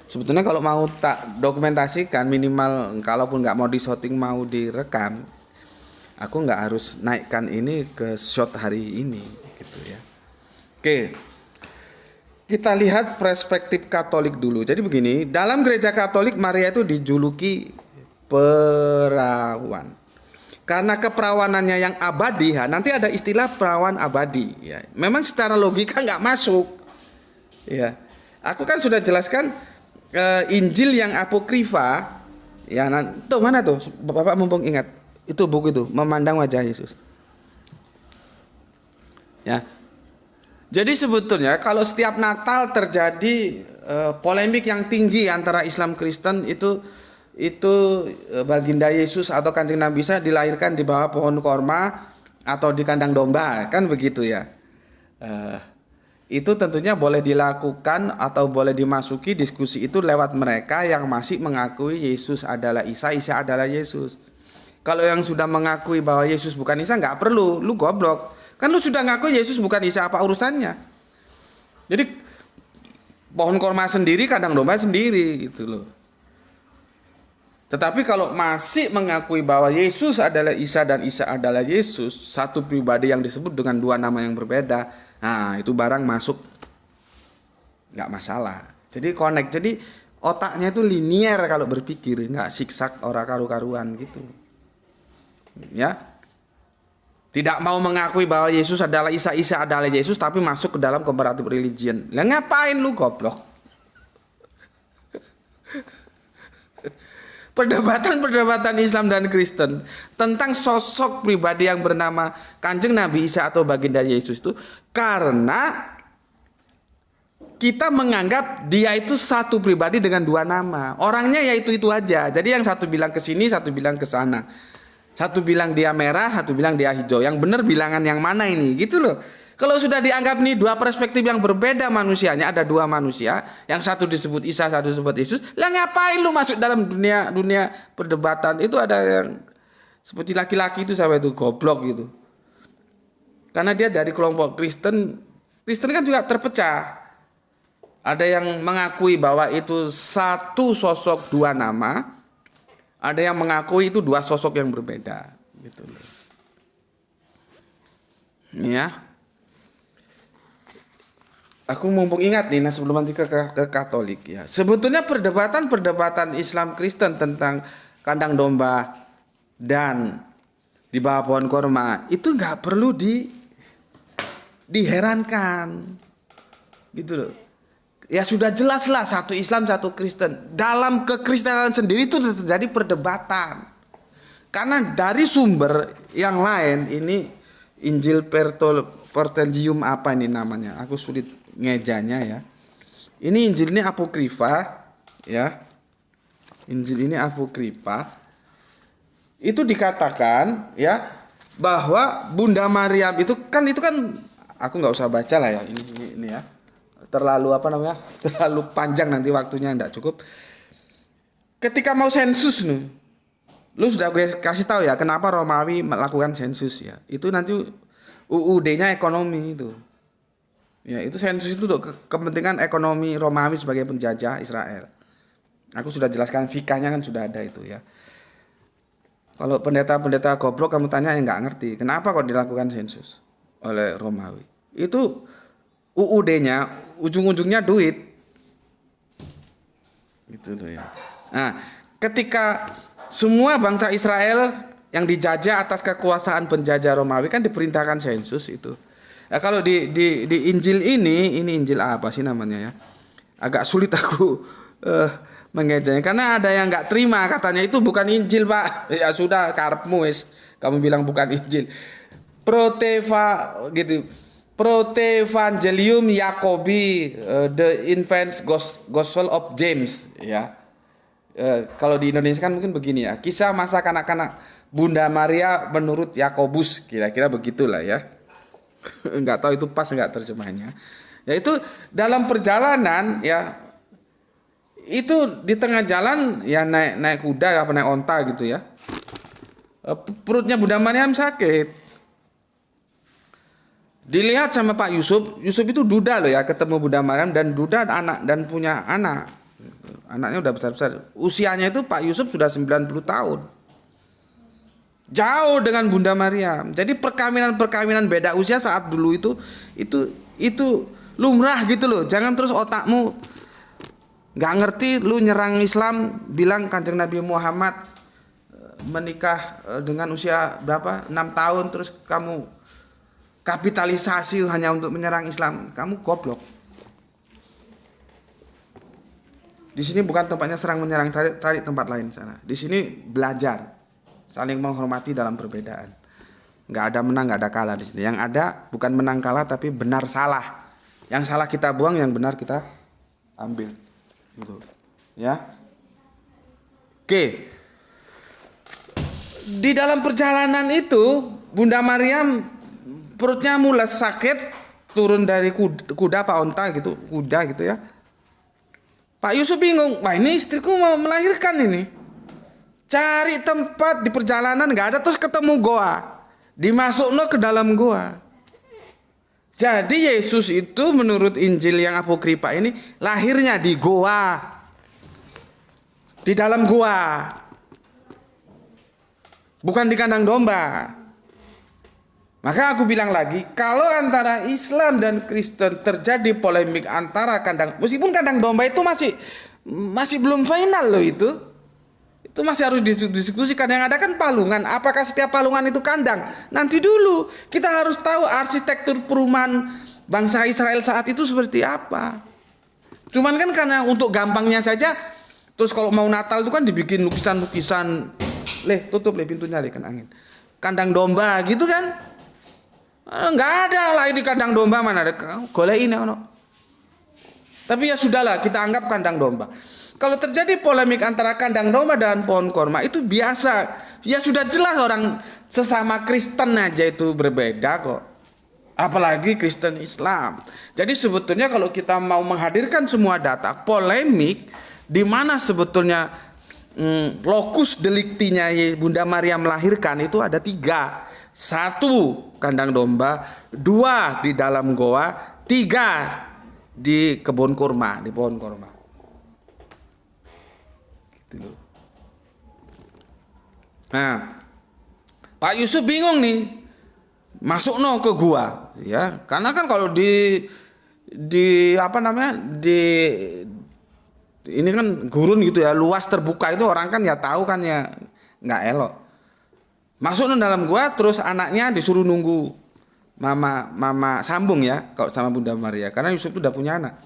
Sebetulnya kalau mau tak dokumentasikan minimal, kalaupun nggak mau di shooting mau direkam, aku nggak harus naikkan ini ke shot hari ini gitu ya. Oke, kita lihat perspektif Katolik dulu. Jadi begini, dalam gereja Katolik Maria itu dijuluki perawan. Karena keperawanannya yang abadi, nanti ada istilah perawan abadi. Ya, memang secara logika nggak masuk. Ya, aku kan sudah jelaskan Injil yang apokrifa. Ya, tuh mana tuh? Bapak mumpung ingat itu buku itu, Memandang Wajah Yesus. Ya, jadi sebetulnya kalau setiap Natal terjadi polemik yang tinggi antara Islam Kristen itu baginda Yesus atau Kanjeng Nabi Isa dilahirkan di bawah pohon korma atau di kandang domba, kan begitu ya. Itu tentunya boleh dilakukan atau boleh dimasuki diskusi itu lewat mereka yang masih mengakui Yesus adalah Isa, Isa adalah Yesus. Kalau yang sudah mengakui bahwa Yesus bukan Isa nggak perlu, lu goblok. Kan lu sudah ngaku Yesus bukan Isa, apa urusannya? Jadi pohon korma sendiri, kandang domba sendiri gitu loh. Tetapi kalau masih mengakui bahwa Yesus adalah Isa dan Isa adalah Yesus, satu pribadi yang disebut dengan dua nama yang berbeda, nah itu barang masuk, nggak masalah. Jadi connect, jadi otaknya itu linier kalau berpikir, nggak siksak ora karu-karuan gitu. Ya. Tidak mau mengakui bahwa Yesus adalah Isa, Isa adalah Yesus, tapi masuk ke dalam comparative religion. Lah ngapain lu goblok? Perdebatan Islam dan Kristen tentang sosok pribadi yang bernama Kanjeng Nabi Isa atau baginda Yesus itu karena kita menganggap dia itu satu pribadi dengan dua nama. Orangnya ya itu aja. Jadi yang satu bilang ke sini, satu bilang ke sana. Satu bilang dia merah, satu bilang dia hijau. Yang benar bilangan yang mana ini? Gitu loh. Kalau sudah dianggap nih dua perspektif yang berbeda manusianya, ada dua manusia, yang satu disebut Isa, satu disebut Yesus. Lah ngapain lu masuk dalam dunia perdebatan? Itu ada yang seperti laki-laki itu sampai itu goblok gitu. Karena dia dari kelompok Kristen. Kristen kan juga terpecah. Ada yang mengakui bahwa itu satu sosok dua nama. Ada yang mengakui itu dua sosok yang berbeda, gitu loh. Ya. Aku mumpung ingat nih, sebelum nanti ke Katolik ya. Sebetulnya perdebatan Islam Kristen tentang kandang domba dan di bawah pohon korma itu nggak perlu diherankan, gitu loh. Ya sudah jelas lah satu Islam satu Kristen. Dalam kekristenan sendiri itu terjadi perdebatan. Karena dari sumber yang lain ini Injil Pertengium apa ini namanya? Aku sulit ngejanya ya. Ini Injil ini apokrifa ya. Injil ini apokrifa. Itu dikatakan ya bahwa Bunda Maryam itu kan aku nggak usah baca lah ya ini ya. Terlalu terlalu panjang nanti waktunya enggak cukup. Ketika mau sensus nih, lu sudah gue kasih tahu ya kenapa Romawi melakukan sensus ya. Itu nanti UUD-nya ekonomi itu. Ya, itu sensus itu untuk kepentingan ekonomi Romawi sebagai penjajah Israel. Aku sudah jelaskan fikahnya kan sudah ada itu ya. Kalau pendeta-pendeta goblok kamu tanya yang nggak ngerti, kenapa kok dilakukan sensus oleh Romawi? Itu UUD-nya ujung-ujungnya duit. Gitu loh ya. Nah, ketika semua bangsa Israel yang dijajah atas kekuasaan penjajah Romawi kan diperintahkan sensus itu. Nah, kalau di Injil ini Injil apa sih namanya ya? Agak sulit aku mengejanya karena ada yang nggak terima katanya itu bukan Injil, Pak. Ya sudah karepmu wis. Kamu bilang bukan Injil. Proteva gitu. Protevangelium Jacobi, the Infants Gospel of James ya. Kalau di Indonesia kan mungkin begini ya, kisah masa kanak-kanak Bunda Maria menurut Yakobus, kira-kira begitulah ya. Enggak tahu itu pas enggak terjemahnya. Ya itu dalam perjalanan ya, itu di tengah jalan ya naik kuda apa naik onta gitu ya. Perutnya Bunda Maryam sakit. Dilihat sama Pak Yusuf itu duda loh ya ketemu Bunda Maryam dan duda anak dan punya anak. Anaknya udah besar-besar. Usianya itu Pak Yusuf sudah 90 tahun. Jauh dengan Bunda Maryam. Jadi perkawinan-perkawinan beda usia saat dulu itu lumrah gitu loh. Jangan terus otakmu nggak ngerti, lu nyerang Islam, bilang Kanjeng Nabi Muhammad menikah dengan usia berapa? 6 tahun, terus kamu kapitalisasi hanya untuk menyerang Islam. Kamu goblok. Di sini bukan tempatnya serang menyerang, cari tempat lain sana. Di sini belajar, saling menghormati dalam perbedaan. Nggak ada menang, nggak ada kalah di sini. Yang ada bukan menang kalah tapi benar salah. Yang salah kita buang, yang benar kita ambil. Gitu. Ya. Oke. Di dalam perjalanan itu Bunda Maryam perutnya mulai sakit, turun dari kuda apa onta gitu, kuda gitu ya. Pak Yusuf bingung, wah ini istriku mau melahirkan ini. Cari tempat di perjalanan nggak ada, terus ketemu goa, dimasukno ke dalam goa. Jadi Yesus itu menurut Injil yang apokrifa ini lahirnya di goa, di dalam goa, bukan di kandang domba. Maka aku bilang lagi, kalau antara Islam dan Kristen terjadi polemik antara kandang, meskipun kandang domba itu masih belum final loh itu masih harus didiskusikan. Yang ada kan palungan. Apakah setiap palungan itu kandang? Nanti dulu kita harus tahu arsitektur perumahan bangsa Israel saat itu seperti apa. Cuman kan karena untuk gampangnya saja, terus kalau mau Natal itu kan dibikin lukisan-lukisan, tutup pintunya kan angin. Kandang domba gitu kan. Nggak ada lah di kandang domba, mana ada golein ono. Tapi ya sudahlah, kita anggap kandang domba. Kalau terjadi polemik antara kandang domba dan pohon korma itu biasa. Ya sudah jelas orang sesama Kristen aja itu berbeda kok. Apalagi Kristen Islam. Jadi sebetulnya kalau kita mau menghadirkan semua data polemik di mana sebetulnya lokus deliktinya Bunda Maryam melahirkan itu ada 3. 1 kandang domba, 2 di dalam goa, 3 di kebun kurma, di pohon kurma. Gitu loh. Nah, Pak Yusuf bingung nih, masuk ke gua, ya, karena kan kalau di ini kan gurun gitu ya, luas terbuka itu orang kan ya tahu kan ya nggak elok. Masuk dalam gua, terus anaknya disuruh nunggu mama sambung ya kalau sama Bunda Maria, karena Yusuf itu udah punya anak.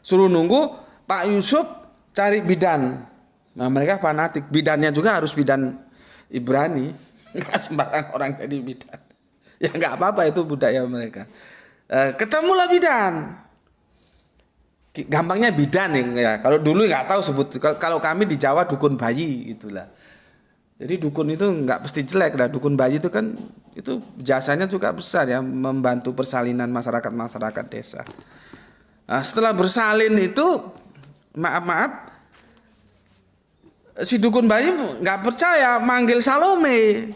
Suruh nunggu, Pak Yusuf cari bidan. Nah mereka fanatik, bidannya juga harus bidan Ibrani, nggak sembarang orang jadi bidan. Ya nggak apa-apa, itu budaya mereka. Ketemulah bidan. Gampangnya bidan ya. Kalau dulu nggak tahu sebut. Kalau kami di Jawa dukun bayi itulah. Jadi dukun itu nggak pasti jelek, nah dukun bayi itu kan itu jasanya juga besar ya, membantu persalinan masyarakat desa. Nah, setelah bersalin itu maaf si dukun bayi nggak percaya, manggil Salome,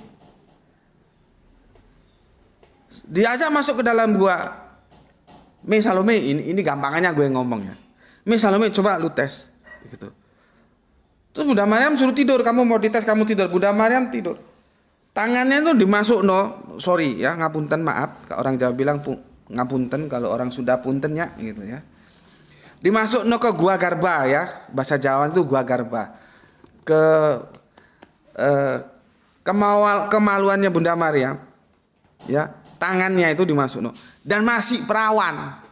diajak masuk ke dalam gua. Salome, ini gampangannya gue ngomongnya. Salome, coba lu tes, gitu. Terus Bunda Maryam suruh tidur, kamu mau dites kamu tidur. Bunda Maryam tidur. Tangannya itu dimasuk sorry ya, ngapunten, maaf. Orang Jawa bilang ngapunten kalau orang Sunda punten ya gitu ya. Dimasuk ke gua garba ya. Bahasa Jawa itu gua garba. Kemaluannya Bunda Maryam ya, tangannya itu dimasuk dan masih perawan.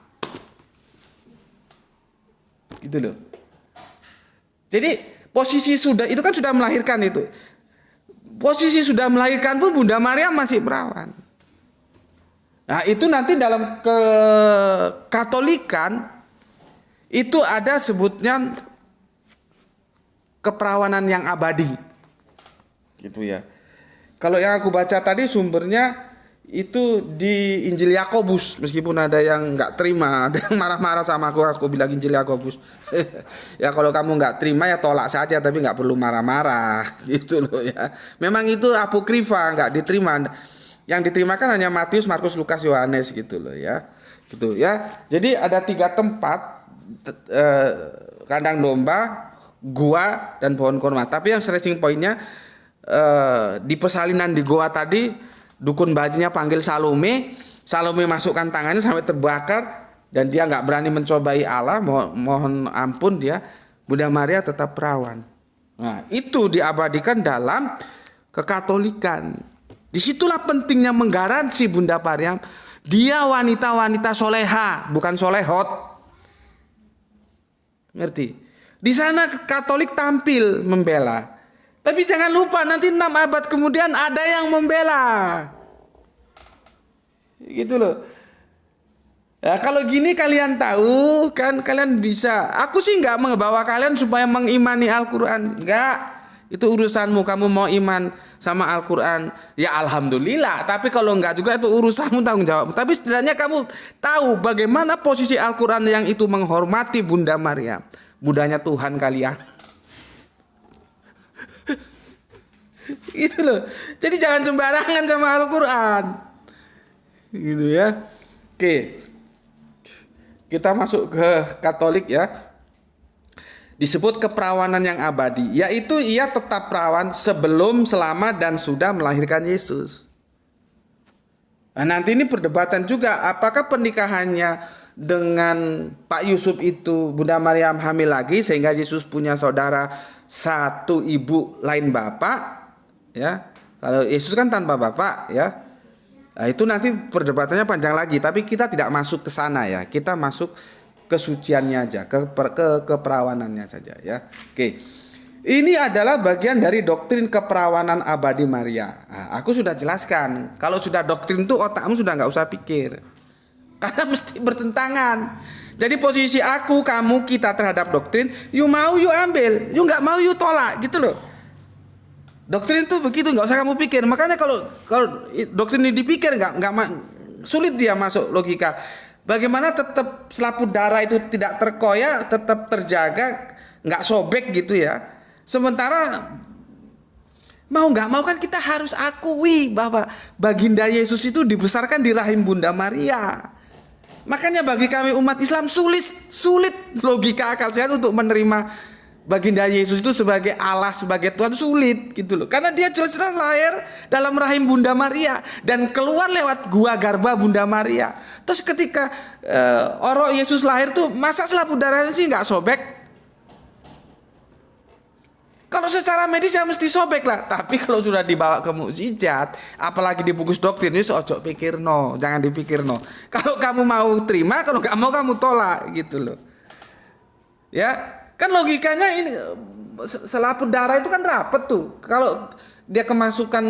Gitu loh. Jadi posisi itu kan sudah melahirkan itu. Posisi sudah melahirkan pun Bunda Maryam masih perawan. Nah itu nanti dalam Katolikan itu ada sebutnya keperawanan yang abadi. Gitu ya. Kalau yang aku baca tadi sumbernya itu di Injil Yakobus, meskipun ada yang nggak terima, ada yang marah-marah sama aku bilang Injil Yakobus. Ya kalau kamu nggak terima ya tolak saja, tapi nggak perlu marah-marah gitu loh ya. Memang itu apokrifa, nggak diterima. Yang diterima kan hanya Matius, Markus, Lukas, Yohanes gitu loh ya. Gitu ya. Jadi ada 3 tempat, kandang domba, gua dan pohon kurma. Tapi yang stressing pointnya di persalinan di gua tadi, dukun bajinya panggil Salome. Salome masukkan tangannya sampai terbakar dan dia nggak berani mencobai Allah. Mohon ampun dia. Bunda Maria tetap perawan. Nah, itu diabadikan dalam kekatolikan. Disitulah pentingnya menggaransi Bunda Maria. Dia wanita-wanita soleha, bukan solehot. Ngerti? Di sana Katolik tampil membela. Tapi jangan lupa nanti 6 abad kemudian ada yang membela. Gitu loh. Ya, kalau gini kalian tahu kan, kalian bisa. Aku sih nggak membawa kalian supaya mengimani Al-Quran. Nggak. Itu urusanmu, kamu mau iman sama Al-Quran, ya alhamdulillah. Tapi kalau enggak juga itu urusanmu, tanggung jawab. Tapi setidaknya kamu tahu bagaimana posisi Al-Quran yang itu menghormati Bunda Maria, Bundanya Tuhan kalian. Itu loh. Jadi jangan sembarangan sama Al-Quran. Gitu ya. Oke. Kita masuk ke Katolik ya. Disebut keperawanan yang abadi, yaitu ia tetap perawan sebelum, selama, dan sudah melahirkan Yesus. Nah, nanti ini perdebatan juga, apakah pernikahannya dengan Pak Yusuf itu Bunda Maria hamil lagi sehingga Yesus punya saudara satu ibu lain bapak, ya. Kalau Yesus kan tanpa bapak, ya. Nah, itu nanti perdebatannya panjang lagi, tapi kita tidak masuk ke sana ya. Kita masuk kesuciannya aja, keperawanannya saja ya. Oke. Ini adalah bagian dari doktrin keperawanan abadi Maria. Nah, aku sudah jelaskan. Kalau sudah doktrin itu otakmu sudah nggak usah pikir. Karena mesti bertentangan. Jadi posisi aku, kamu, kita terhadap doktrin, you mau you ambil, you nggak mau you tolak, gitu loh. Doktrin itu begitu, nggak usah kamu pikir. Makanya kalau doktrin ini dipikir nggak sulit dia masuk logika. Bagaimana tetap selaput darah itu tidak terkoyak, tetap terjaga, nggak sobek gitu ya. Sementara mau nggak mau kan kita harus akui bahwa baginda Yesus itu dibesarkan di rahim Bunda Maria. Makanya bagi kami umat Islam sulit logika akal sehat untuk menerima baginda Yesus itu sebagai Allah, sebagai Tuhan, sulit gitu loh. Karena dia jelas-jelas lahir dalam rahim Bunda Maria dan keluar lewat gua garba Bunda Maria. Terus ketika orang Yesus lahir tuh, masa selaput darahnya sih nggak sobek? Kalau secara medis ya mesti sobek lah. Tapi kalau sudah dibawa ke mukjizat, apalagi dibungkus doktrin, ini ojo pikir no, jangan dipikir no. Kalau kamu mau terima, kalau nggak mau kamu tolak gitu loh. Ya. Kan logikanya ini selaput darah itu kan rapet tuh. Kalau dia kemasukan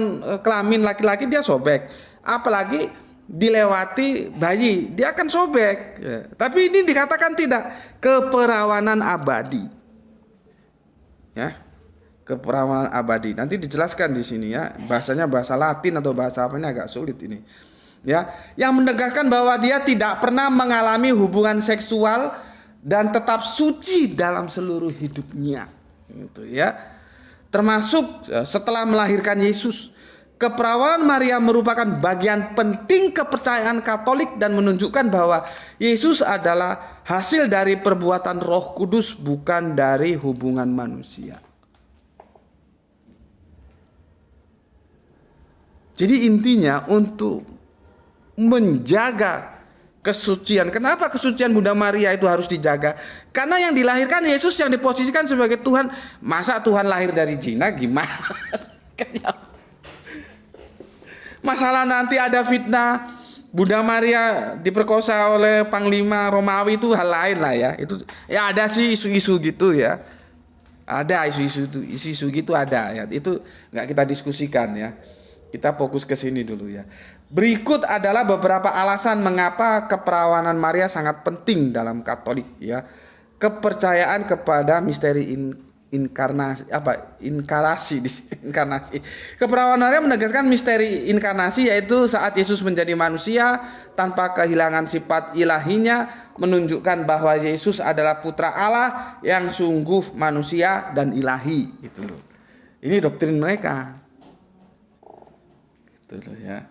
kelamin laki-laki dia sobek. Apalagi dilewati bayi, dia akan sobek. Ya. Tapi ini dikatakan tidak, keperawanan abadi. Ya. Keperawanan abadi. Nanti dijelaskan di sini ya. Bahasanya bahasa Latin atau bahasa apa, ini agak sulit ini. Ya, yang menegaskan bahwa dia tidak pernah mengalami hubungan seksual dan tetap suci dalam seluruh hidupnya, gitu ya. Termasuk setelah melahirkan Yesus. Keperawanan Maria merupakan bagian penting kepercayaan Katolik dan menunjukkan bahwa Yesus adalah hasil dari perbuatan Roh Kudus, bukan dari hubungan manusia. Jadi intinya untuk menjaga kesucian. Kenapa kesucian Bunda Maria itu harus dijaga? Karena yang dilahirkan Yesus yang diposisikan sebagai Tuhan. Masa Tuhan lahir dari zina, gimana? Masalah nanti ada fitnah Bunda Maria diperkosa oleh Panglima Romawi itu hal lain lah ya. Itu ya ada sih isu-isu gitu ya. Ada isu-isu gitu ada ya. Itu nggak kita diskusikan ya. Kita fokus ke sini dulu ya. Berikut adalah beberapa alasan mengapa keperawanan Maria sangat penting dalam Katolik ya. Kepercayaan kepada misteri inkarnasi. Keperawanan Maria menegaskan misteri inkarnasi, yaitu saat Yesus menjadi manusia tanpa kehilangan sifat ilahinya, menunjukkan bahwa Yesus adalah putra Allah yang sungguh manusia dan ilahi gitu loh. Ini doktrin mereka. Gitu loh ya.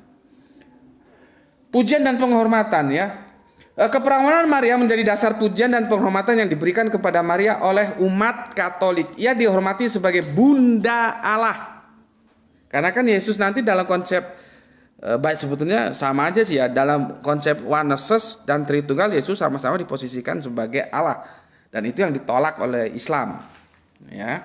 Pujian dan penghormatan ya. Keperawanan Maria menjadi dasar pujian dan penghormatan yang diberikan kepada Maria oleh umat Katolik. Ia dihormati sebagai Bunda Allah. Karena kan Yesus nanti dalam konsep baik sebetulnya sama aja sih ya, dalam konsep oneness dan Tritunggal Yesus sama-sama diposisikan sebagai Allah. Dan itu yang ditolak oleh Islam. Ya.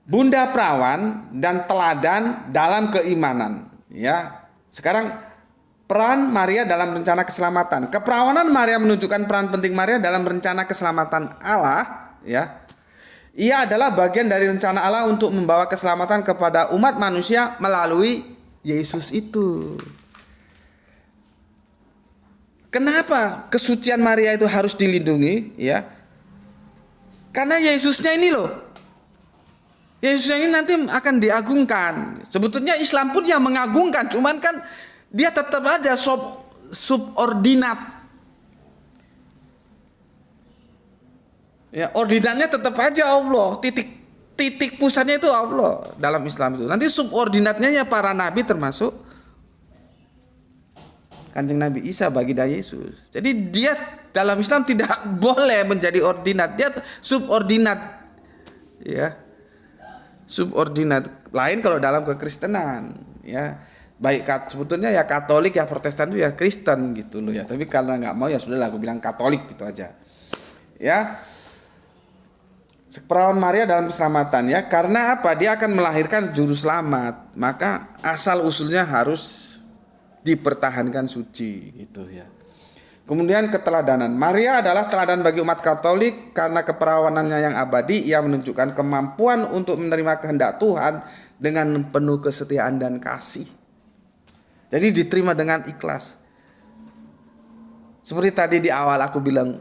Bunda perawan dan teladan dalam keimanan. Ya. Sekarang peran Maria dalam rencana keselamatan. Keperawanan Maria menunjukkan peran penting Maria dalam rencana keselamatan Allah. Ya, ia adalah bagian dari rencana Allah untuk membawa keselamatan kepada umat manusia melalui Yesus itu. Kenapa kesucian Maria itu harus dilindungi? Ya, karena Yesusnya ini loh. Yesusnya ini nanti akan diagungkan. Sebetulnya Islam pun yang mengagungkan, cuman kan dia tetap aja subordinat. Ya, ordinatnya tetap aja Allah. Titik pusatnya itu Allah dalam Islam itu. Nanti subordinatnya ya para nabi termasuk Kanjeng Nabi Isa baginda Yesus. Jadi dia dalam Islam tidak boleh menjadi ordinat, dia subordinat. Ya. Subordinat. Lain kalau dalam kekristenan, ya. Baik sebetulnya ya Katolik ya Protestan itu ya Kristen gitu loh ya. Tapi karena nggak mau ya sudahlah aku bilang Katolik gitu aja. Ya. Perawan Maria dalam keselamatan ya. Karena apa? Dia akan melahirkan juru selamat. Maka asal usulnya harus dipertahankan suci gitu ya. Kemudian keteladanan. Maria adalah teladan bagi umat Katolik karena keperawanannya yang abadi. Ia menunjukkan kemampuan untuk menerima kehendak Tuhan dengan penuh kesetiaan dan kasih. Jadi diterima dengan ikhlas. Seperti tadi di awal aku bilang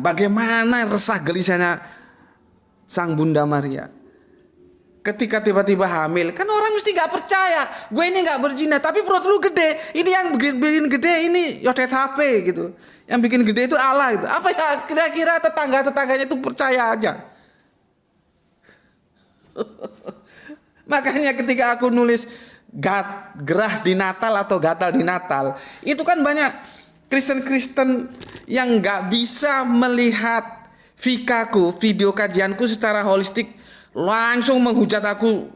bagaimana resah gelisahnya sang Bunda Maria. Ketika tiba-tiba hamil, kan orang mesti gak percaya. Gue ini gak berzina, tapi perut lu gede. Ini yang bikin gede ini yodet HP gitu. Yang bikin gede itu Allah itu. Apa ya kira-kira tetangga-tetangganya itu percaya aja. Makanya ketika aku nulis gerah di Natal atau gatal di Natal, itu kan banyak Kristen-Kristen yang gak bisa melihat fikaku, video kajianku secara holistik, langsung menghujat aku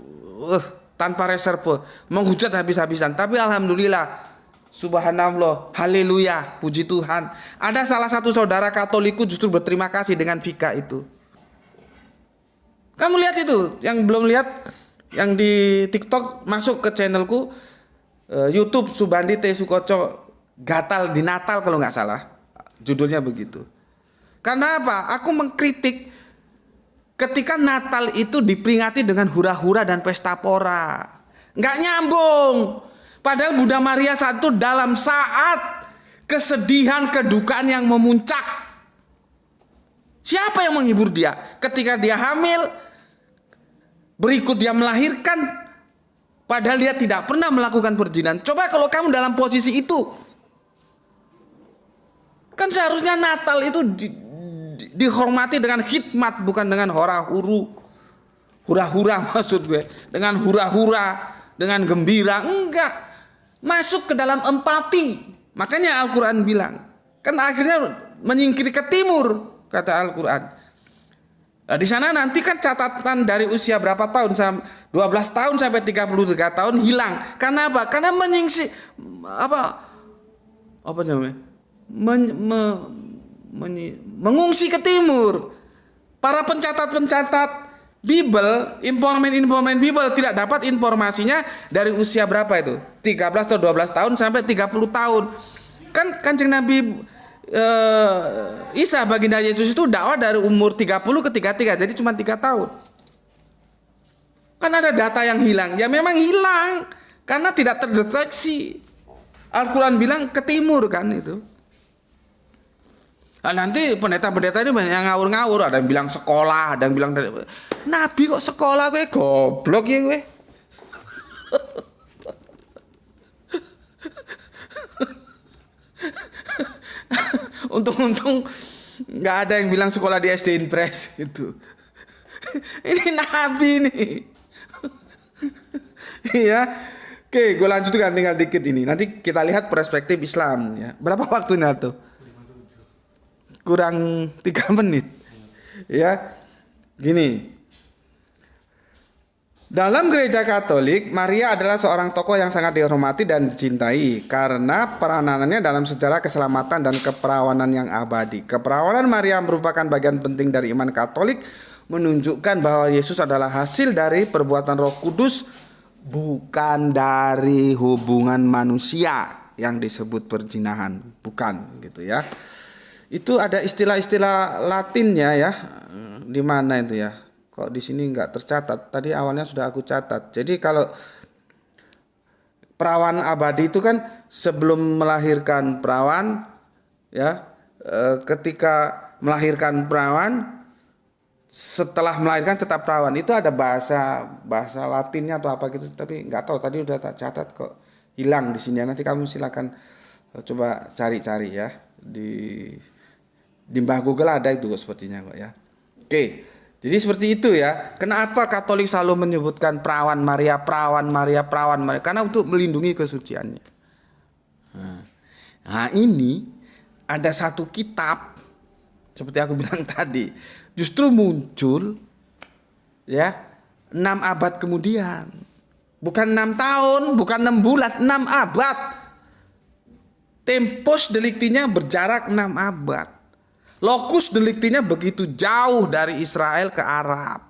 tanpa reserve, menghujat habis-habisan. Tapi alhamdulillah, subhanallah, haleluya, puji Tuhan, ada salah satu saudara Katolikku justru berterima kasih dengan fika itu. Kamu lihat itu, yang belum lihat, yang di TikTok masuk ke channelku YouTube Subandi T Sukoco, gatal di Natal kalau nggak salah, judulnya begitu. Karena apa? Aku mengkritik ketika Natal itu diperingati dengan hura-hura dan pesta pora, nggak nyambung. Padahal Bunda Maria saat itu dalam saat kesedihan, kedukaan yang memuncak. Siapa yang menghibur dia? Ketika dia hamil, berikut dia melahirkan, padahal dia tidak pernah melakukan perzinahan. Coba kalau kamu dalam posisi itu, kan seharusnya Natal itu dihormati dengan hikmat, bukan dengan hura-hura maksud gue, dengan hura-hura, dengan gembira, enggak, masuk ke dalam empati. Makanya Al-Quran bilang, kan akhirnya menyingkiri ke timur, kata Al-Quran. Nah, di sana nanti kan catatan dari usia berapa tahun, 12 tahun sampai 33 tahun hilang. Karena apa? Karena apa namanya? Mengungsi ke timur. Para pencatat Bible, informan Bible tidak dapat informasinya dari usia berapa itu? 13 atau 12 tahun sampai 30 tahun. Kan Kanjeng Nabi Isa baginda Yesus itu dakwah dari umur 30 ke 33, jadi cuma 3 tahun. Kan ada data yang hilang. Ya memang hilang karena tidak terdeteksi. Al-Quran bilang ke timur kan itu. Nah, nanti pendeta-pendeta ini banyak yang ngawur-ngawur. Ada yang bilang sekolah, ada yang bilang Nabi kok sekolah, gue goblok ya gue. Untung nggak ada yang bilang sekolah di SD Impres itu. Ini Nabi nih. Iya. Oke, gue lanjutkan tinggal dikit ini. Nanti kita lihat perspektif Islam ya. Berapa waktunya tuh? Kurang 3 menit. Ya. Gini. Dalam gereja Katolik, Maria adalah seorang tokoh yang sangat dihormati dan dicintai karena peranannya dalam sejarah keselamatan dan keperawanan yang abadi. Keperawanan Maria merupakan bagian penting dari iman Katolik, menunjukkan bahwa Yesus adalah hasil dari perbuatan Roh Kudus, bukan dari hubungan manusia yang disebut perzinahan, bukan gitu ya. Itu ada istilah-istilah Latinnya ya. Di mana itu ya? Kok di sini nggak tercatat? Tadi awalnya sudah aku catat. Jadi kalau perawan abadi itu kan sebelum melahirkan perawan, ya, ketika melahirkan perawan, setelah melahirkan tetap perawan. Itu ada bahasa Latinnya atau apa gitu. Tapi nggak tahu. Tadi udah tak catat kok hilang di sini. Nanti kamu silakan coba cari-cari ya di Mbah Google ada itu kok sepertinya kok ya. Oke. Jadi seperti itu ya. Kenapa Katolik selalu menyebutkan perawan Maria, perawan Maria, perawan Maria? Karena untuk melindungi kesuciannya. Nah ini ada satu kitab seperti aku bilang tadi, justru muncul ya 6 abad kemudian. Bukan 6 tahun, bukan 6 bulan, 6 abad. Tempus delictinya berjarak 6 abad. Lokus deliktinya begitu jauh dari Israel ke Arab.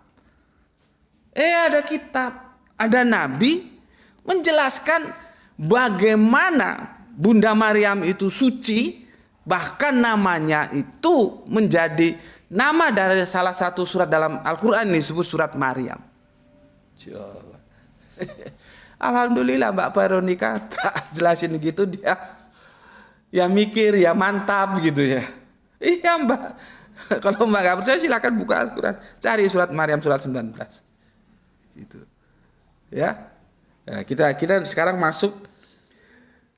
Ada kitab, ada nabi menjelaskan bagaimana Bunda Maryam itu suci, bahkan namanya itu menjadi nama dari salah satu surat dalam Al-Quran ini disebut surat Maryam. Alhamdulillah Mbak Veronica tak jelasin gitu dia. Ya mikir ya mantap gitu ya. Iya Mbak. Kalau Mbak gak percaya silakan buka Al-Quran. Cari surat Maryam surat 19. Gitu. Ya. Nah, kita sekarang masuk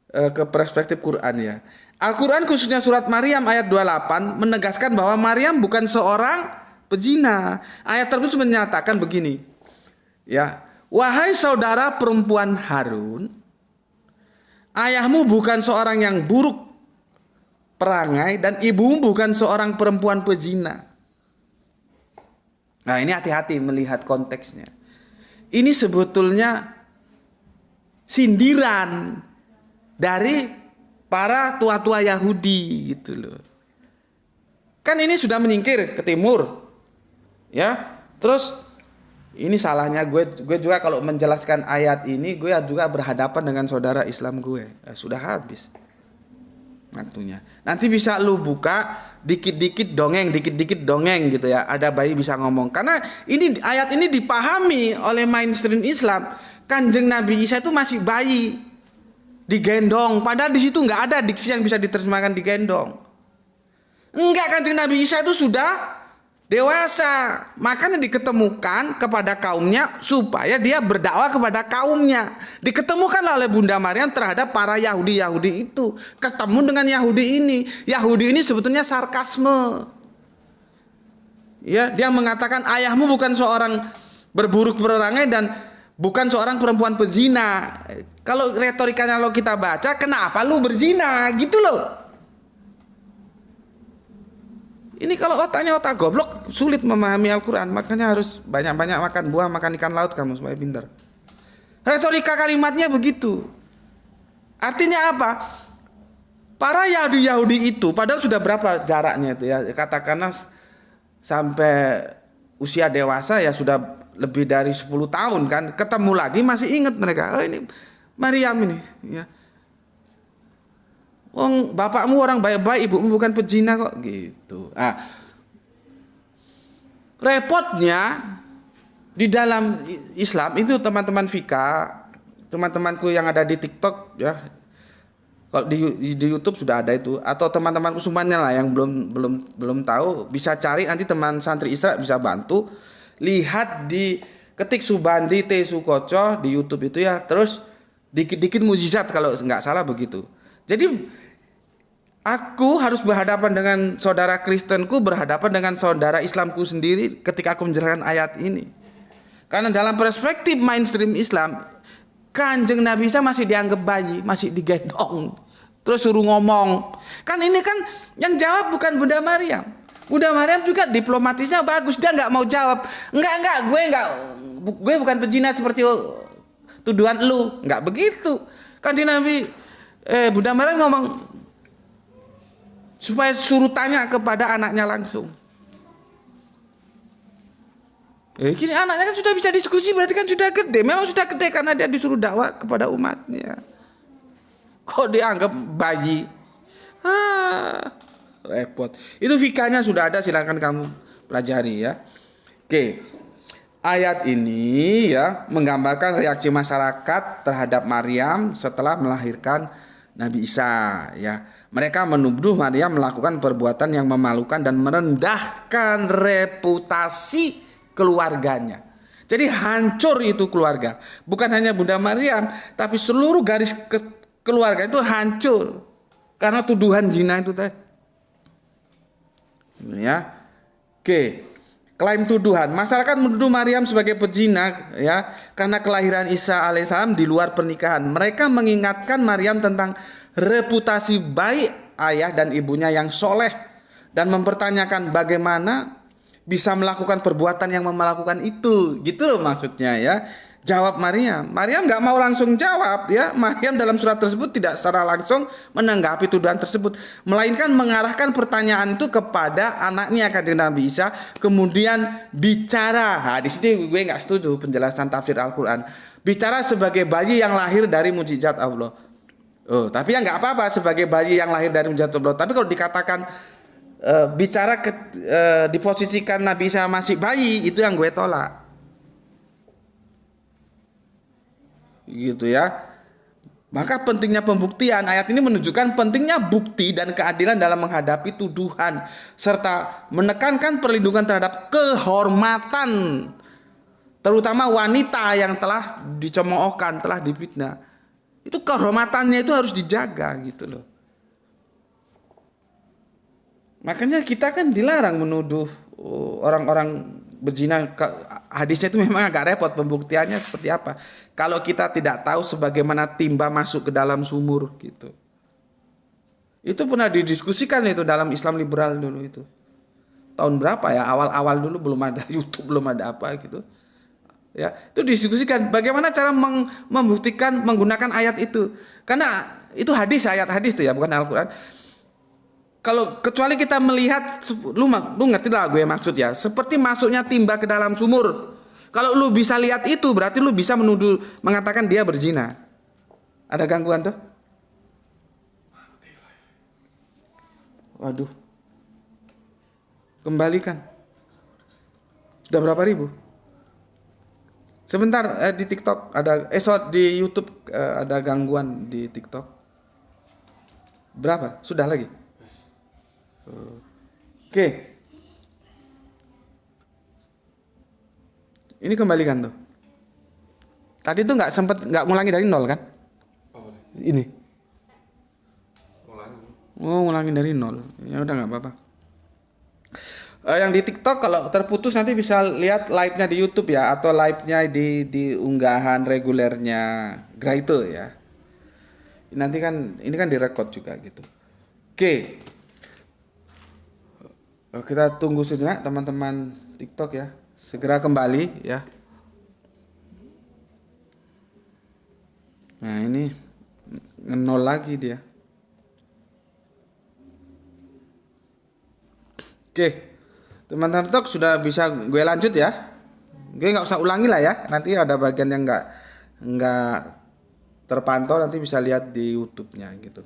ke perspektif Quran ya. Al-Quran khususnya surat Maryam ayat 28 menegaskan bahwa Maryam bukan seorang pezina. Ayat tersebut menyatakan begini. Ya, wahai saudara perempuan Harun, ayahmu bukan seorang yang buruk perangai dan ibumu bukan seorang perempuan pezina. Nah, ini hati-hati melihat konteksnya. Ini sebetulnya sindiran dari para tua-tua Yahudi gitu loh. Kan ini sudah menyingkir ke timur. Ya. Terus ini salahnya gue juga kalau menjelaskan ayat ini gue juga berhadapan dengan saudara Islam gue. Sudah habis waktunya. Nanti bisa lu buka dikit-dikit dongeng gitu ya. Ada bayi bisa ngomong. Karena ini ayat ini dipahami oleh mainstream Islam. Kanjeng Nabi Isa itu masih bayi, digendong. Padahal di situ nggak ada diksi yang bisa diterjemahkan digendong. Enggak, Kanjeng Nabi Isa itu sudah dewasa. Makanya diketemukan kepada kaumnya supaya dia berdakwah kepada kaumnya. Diketemukan oleh Bunda Maryam terhadap para Yahudi itu. Ketemu dengan Yahudi ini. Yahudi ini sebetulnya sarkasme. Ya, dia mengatakan ayahmu bukan seorang berburuk perangai dan bukan seorang perempuan pezina. Kalau retorikanya lo kita baca, kenapa lu berzina? Gitu loh. Ini kalau otaknya otak goblok sulit memahami Al-Quran. Makanya harus banyak-banyak makan buah, makan ikan laut kamu supaya pintar. Retorika kalimatnya begitu. Artinya apa? Para Yahudi itu padahal sudah berapa jaraknya itu ya. Katakanlah sampai usia dewasa ya sudah lebih dari 10 tahun kan. Ketemu lagi masih ingat mereka. Oh ini Maryam ini ya. Wong bapakmu orang baik-baik, ibumu bukan pezina kok gitu. Repotnya di dalam Islam itu teman-teman Fika, teman-temanku yang ada di TikTok ya. Kalau di YouTube sudah ada itu, atau teman-temanku semuanya lah yang belum tahu bisa cari, nanti teman santri Isra bisa bantu. Lihat di ketik Subandi T Sukoco di YouTube itu ya, terus dikit-dikit mujizat kalau nggak salah begitu. Jadi aku harus berhadapan dengan saudara Kristenku, berhadapan dengan saudara Islamku sendiri ketika aku menjelaskan ayat ini. Karena dalam perspektif mainstream Islam, Kanjeng Nabi Isa masih dianggap bayi, masih digendong. Terus suruh ngomong. Kan ini kan yang jawab bukan Bunda Maryam. Bunda Maryam juga diplomatisnya bagus. Dia nggak mau jawab. Enggak, gue bukan pezina seperti tuduhan lu. Nggak begitu. Kanjeng Nabi, Bunda Maryam ngomong supaya suruh tanya kepada anaknya langsung. Kini anaknya kan sudah bisa diskusi, berarti kan sudah gede. Memang sudah gede karena dia disuruh dakwah kepada umatnya. Kok dianggap bayi? Repot. Itu fikahnya sudah ada, silakan kamu pelajari ya. Oke. Ayat ini ya menggambarkan reaksi masyarakat terhadap Maryam setelah melahirkan Nabi Isa ya. Mereka menuduh Maryam melakukan perbuatan yang memalukan dan merendahkan reputasi keluarganya. Jadi hancur itu keluarga. Bukan hanya Bunda Maryam, tapi seluruh garis keluarga itu hancur karena tuduhan zina itu tadi. Ya. Oke. Klaim tuduhan. Masyarakat menuduh Maryam sebagai pezina ya karena kelahiran Isa alaihissalam di luar pernikahan. Mereka mengingatkan Maryam tentang reputasi baik ayah dan ibunya yang soleh dan mempertanyakan bagaimana bisa melakukan perbuatan yang melakukan itu, gitu loh maksudnya ya. Jawab Maryam nggak mau langsung jawab ya. Maryam dalam surat tersebut tidak secara langsung menanggapi tuduhan tersebut, melainkan mengarahkan pertanyaan itu kepada anaknya Kanjeng Nabi Isa, kemudian bicara. Di sini gue nggak setuju penjelasan tafsir Al-Quran. Bicara sebagai bayi yang lahir dari mukjizat Allah. Tapi ya nggak apa-apa sebagai bayi yang lahir dari mukjizat Allah. Tapi kalau dikatakan bicara diposisikan Nabi Isa masih bayi, itu yang gue tolak. Gitu ya. Maka pentingnya pembuktian. Ayat ini menunjukkan pentingnya bukti dan keadilan dalam menghadapi tuduhan serta menekankan perlindungan terhadap kehormatan terutama wanita yang telah dicemoohkan, telah difitnah. Itu kehormatannya itu harus dijaga gitu loh. Makanya kita kan dilarang menuduh orang-orang berzina. Hadisnya itu memang agak repot pembuktiannya seperti apa. Kalau kita tidak tahu sebagaimana timba masuk ke dalam sumur gitu. Itu pernah didiskusikan itu dalam Islam liberal dulu itu. Tahun berapa ya? Awal-awal dulu belum ada YouTube, belum ada apa gitu. Ya, itu didiskusikan bagaimana cara membuktikan menggunakan ayat itu. Karena itu ayat hadis itu ya, bukan Al-Qur'an. Kalau kecuali kita melihat, lu ngerti lah gue maksud ya, seperti masuknya timba ke dalam sumur. Kalau lu bisa lihat itu, berarti lu bisa mengatakan dia berzina. Ada gangguan tuh? Waduh. Kembalikan. Sudah berapa ribu? Sebentar di TikTok ada, di YouTube ada gangguan di TikTok. Berapa? Sudah lagi? Oke. Ini kembalikan tuh. Tadi tuh nggak ngulangi dari nol kan? Ini. Ngulangi dari nol. Ya udah nggak apa-apa. Yang di TikTok kalau terputus nanti bisa lihat live-nya di YouTube ya, atau live-nya di unggahan regulernya Graito ya. Nanti kan ini kan direkod juga gitu. Oke. Kita tunggu sejenak teman-teman TikTok ya. Segera kembali ya. Nah ini nol lagi dia. Oke. Teman-teman TikTok sudah bisa gue lanjut ya. Gue nggak usah ulangi lah ya. Nanti ada bagian yang nggak terpantau, nanti bisa lihat di YouTube-nya gitu.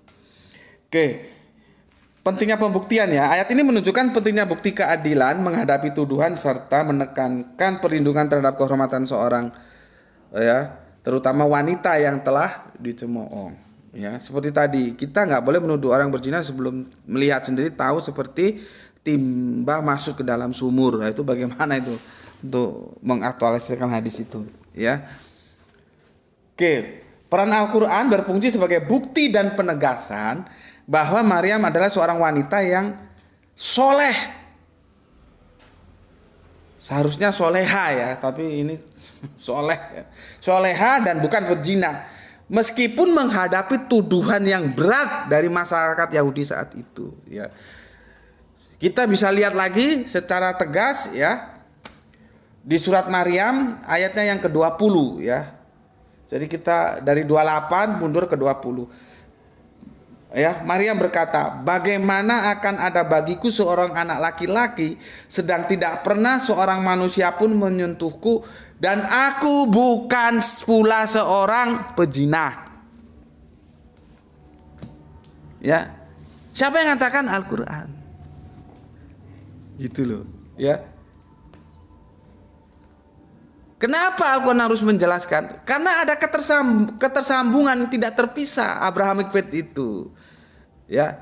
Oke. Pentingnya pembuktian ya. Ayat ini menunjukkan pentingnya bukti keadilan menghadapi tuduhan serta menekankan perlindungan terhadap kehormatan seorang ya, terutama wanita yang telah dicemooh. Ya, seperti tadi, kita nggak boleh menuduh orang berzina sebelum melihat sendiri, tahu, seperti timba masuk ke dalam sumur. Nah, itu bagaimana itu untuk mengaktualisasikan hadis itu ya. Oke, peran Al-Qur'an berfungsi sebagai bukti dan penegasan bahwa Maryam adalah seorang wanita yang soleh Seharusnya soleha ya, tapi ini soleh ya. Soleha dan bukan pezina. Meskipun menghadapi tuduhan yang berat dari masyarakat Yahudi saat itu ya. Kita bisa lihat lagi secara tegas ya di surat Maryam ayatnya yang ke-20 ya. Jadi kita dari 28 mundur ke 20. Ya, Maryam berkata, "Bagaimana akan ada bagiku seorang anak laki-laki sedang tidak pernah seorang manusia pun menyentuhku dan aku bukan pula seorang pezina." Ya. Siapa yang mengatakan? Al-Qur'an. Gitu loh, ya. Kenapa Al-Quran harus menjelaskan? Karena ada ketersambungan tidak terpisah Abrahamic faith itu. Ya,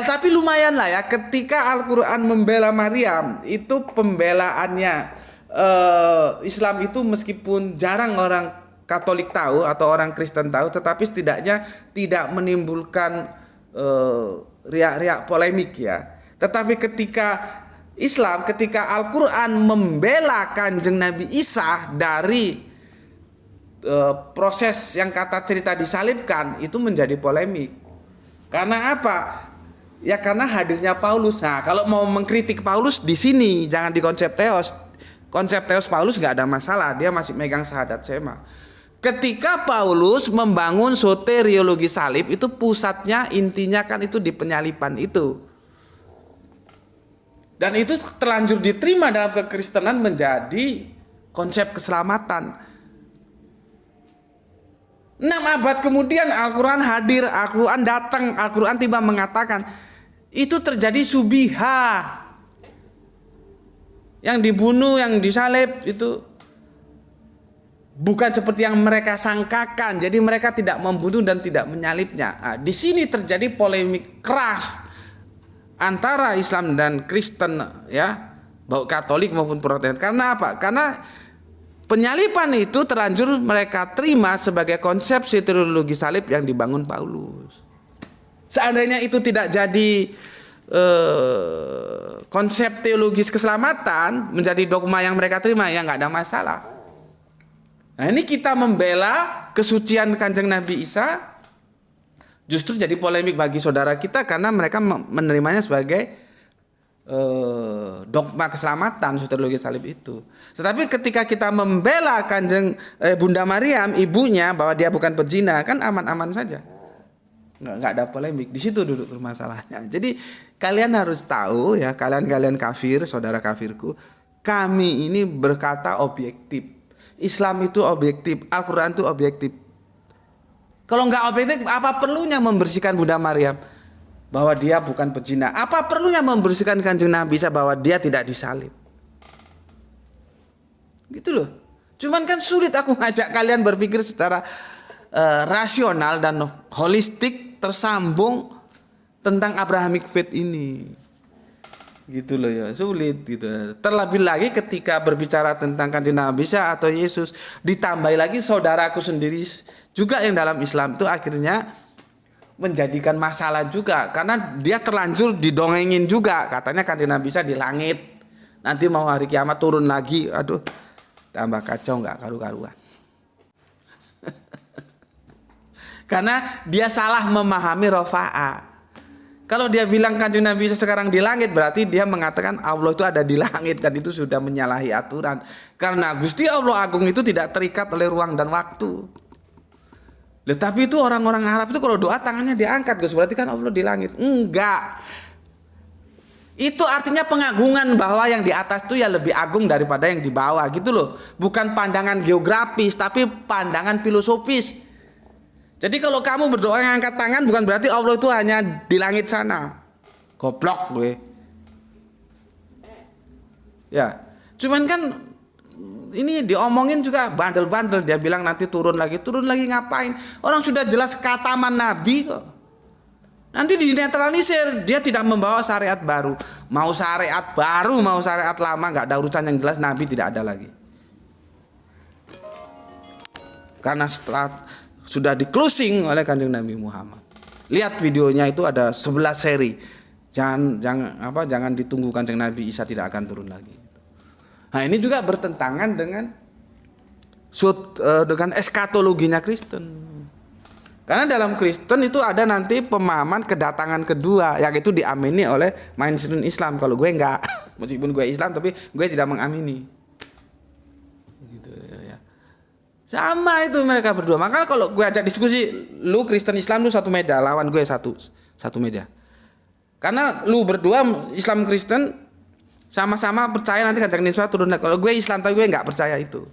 tapi lumayan lah ya. Ketika Al-Quran membela Maryam, itu pembelaannya Islam itu meskipun jarang orang Katolik tahu atau orang Kristen tahu, tetapi setidaknya tidak menimbulkan riak-riak polemik ya. Tetapi ketika Al-Quran membela Kanjeng Nabi Isa dari proses yang kata cerita disalibkan, itu menjadi polemik. Karena apa? Ya karena hadirnya Paulus. Nah, kalau mau mengkritik Paulus di sini, jangan di konsep teos. Konsep teos Paulus nggak ada masalah, dia masih megang syahadat sema. Ketika Paulus membangun soteriologi salib, itu pusatnya, intinya kan itu di penyaliban itu. Dan itu terlanjur diterima dalam kekristenan menjadi konsep keselamatan. 6 abad kemudian Al-Quran hadir, Al-Quran datang, Al-Quran tiba mengatakan itu terjadi subiha. Yang dibunuh, yang disalib itu bukan seperti yang mereka sangkakan. Jadi mereka tidak membunuh dan tidak menyalibnya. Nah, di sini terjadi polemik keras antara Islam dan Kristen ya, baik Katolik maupun Protestan. Karena apa? Karena penyaliban itu terlanjur mereka terima sebagai konsep soteriologi salib yang dibangun Paulus. Seandainya itu tidak jadi konsep teologis keselamatan, menjadi dogma yang mereka terima, ya nggak ada masalah. Nah, ini kita membela kesucian Kanjeng Nabi Isa justru jadi polemik bagi saudara kita karena mereka menerimanya sebagai dogma keselamatan soteriologi salib itu. Tetapi ketika kita membela Kanjeng Bunda Maryam, ibunya, bahwa dia bukan pezina, kan aman-aman saja, nggak ada polemik. Di situ duduk permasalahannya. Jadi kalian harus tahu ya, kalian kafir, saudara kafirku, kami ini berkata objektif. Islam itu objektif, Al-Quran itu objektif. Kalau nggak objektif, apa perlunya membersihkan Bunda Maryam bahwa dia bukan pezina? Apa perlunya membersihkan Kanjeng Nabi Isa bahwa dia tidak disalib? Gitu loh. Cuman kan sulit aku ngajak kalian berpikir secara rasional dan holistik, tersambung tentang Abrahamic faith ini. Gitu loh ya, sulit gitu. Terlebih lagi ketika berbicara tentang Kanjeng Nabi Isa atau Yesus, ditambah lagi saudaraku sendiri juga yang dalam Islam itu akhirnya menjadikan masalah juga karena dia terlanjur didongengin juga, katanya Kanjeng Nabi Isa di langit, nanti mau hari kiamat turun lagi. Aduh, tambah kacau nggak karu-karuan. Karena dia salah memahami rofa'a. Kalau dia bilang Kanjeng Nabi Isa sekarang di langit, berarti dia mengatakan Allah itu ada di langit, dan itu sudah menyalahi aturan. Karena Gusti Allah Agung itu tidak terikat oleh ruang dan waktu. Tapi itu orang-orang Arab itu kalau doa tangannya diangkat, Gus, berarti kan Allah di langit. Enggak. Itu artinya pengagungan bahwa yang di atas itu ya lebih agung daripada yang di bawah, gitu loh. Bukan pandangan geografis, tapi pandangan filosofis. Jadi kalau kamu berdoa ngangkat tangan, bukan berarti Allah itu hanya di langit sana. Goblok gue. Ya, cuman kan ini diomongin juga bandel-bandel, dia bilang nanti turun lagi ngapain? Orang sudah jelas kataman Nabi kok. Nanti dinetralisir, dia tidak membawa syariat baru. Mau syariat baru, mau syariat lama, nggak ada urusan, yang jelas Nabi tidak ada lagi. Karena setelah sudah di closing oleh Kanjeng Nabi Muhammad. Lihat videonya itu ada 11 seri. Jangan ditunggu Kanjeng Nabi Isa tidak akan turun lagi. Nah, ini juga bertentangan dengan eskatologinya Kristen. Karena dalam Kristen itu ada nanti pemahaman kedatangan kedua yang itu diamini oleh mainstream Islam. Kalau gue enggak, meskipun gue Islam tapi gue tidak mengamini. Gitu ya. Sama itu mereka berdua. Makanya kalau gue ajak diskusi, lu Kristen Islam lu satu meja, lawan gue satu meja. Karena lu berdua Islam Kristen sama-sama percaya nanti Kanjeng Yesus turun. Kalau gue Islam tapi gue enggak percaya itu.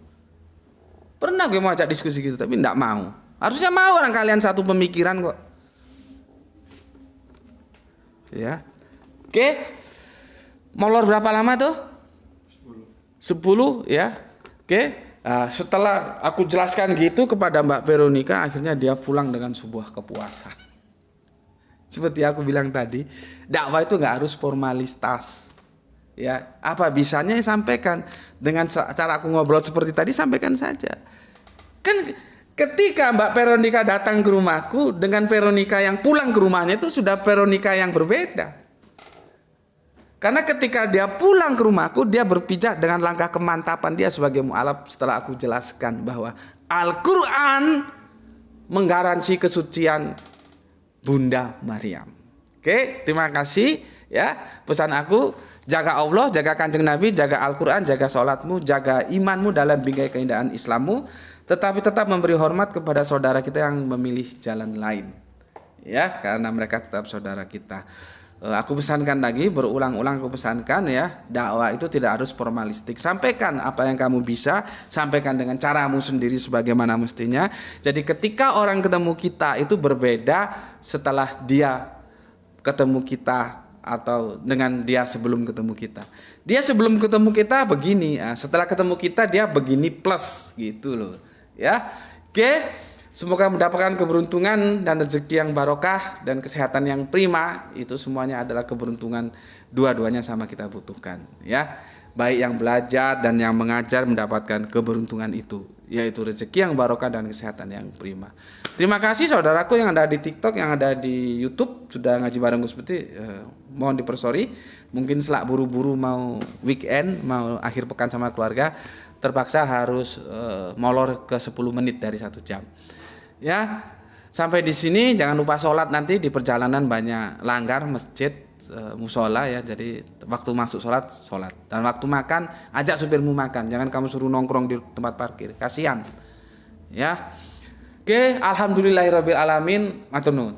Pernah gue mau ajak diskusi gitu tapi enggak mau. Harusnya mau orang kalian satu pemikiran kok. Ya. Oke. Molor berapa lama tuh? 10 ya. Oke. Nah, setelah aku jelaskan gitu kepada Mbak Veronica, akhirnya dia pulang dengan sebuah kepuasan. Seperti aku bilang tadi, dakwah itu nggak harus formalitas. Ya, apa bisanya sampaikan. Dengan cara aku ngobrol seperti tadi, sampaikan saja. Kan ketika Mbak Veronica datang ke rumahku dengan Veronica yang pulang ke rumahnya itu sudah Veronica yang berbeda. Karena ketika dia pulang ke rumahku dia berpijak dengan langkah kemantapan dia sebagai mu'alaf setelah aku jelaskan bahwa Al-Quran menggaransi kesucian Bunda Maryam. Oke, terima kasih ya. Pesan aku, jaga Allah, jaga Kanjeng Nabi, jaga Al-Quran, jaga sholatmu, jaga imanmu dalam bingkai keindahan Islammu. Tetapi tetap memberi hormat kepada saudara kita yang memilih jalan lain. Ya, karena mereka tetap saudara kita. Aku pesankan lagi, berulang-ulang aku pesankan ya, dakwah itu tidak harus formalistik. Sampaikan apa yang kamu bisa, sampaikan dengan caramu sendiri sebagaimana mestinya. Jadi ketika orang ketemu kita itu berbeda setelah dia ketemu kita atau dengan dia sebelum ketemu kita. Dia sebelum ketemu kita begini, setelah ketemu kita dia begini plus gitu loh. Ya, oke. Semoga mendapatkan keberuntungan dan rezeki yang barokah dan kesehatan yang prima. Itu semuanya adalah keberuntungan, dua-duanya sama kita butuhkan. Ya, baik yang belajar dan yang mengajar mendapatkan keberuntungan itu, yaitu rezeki yang barokah dan kesehatan yang prima. Terima kasih saudaraku yang ada di TikTok, yang ada di YouTube sudah ngaji bareng Gus Peti. Mohon dipersori, mungkin selak buru-buru mau weekend, mau akhir pekan sama keluarga, terpaksa harus molor ke 10 menit dari 1 jam. Ya, sampai di sini jangan lupa sholat nanti di perjalanan banyak langgar masjid, musola ya. Jadi waktu masuk sholat dan waktu makan ajak supirmu makan. Jangan kamu suruh nongkrong di tempat parkir, kasihan. Ya. Oke, alhamdulillahirabbil alamin. Matur nuwun.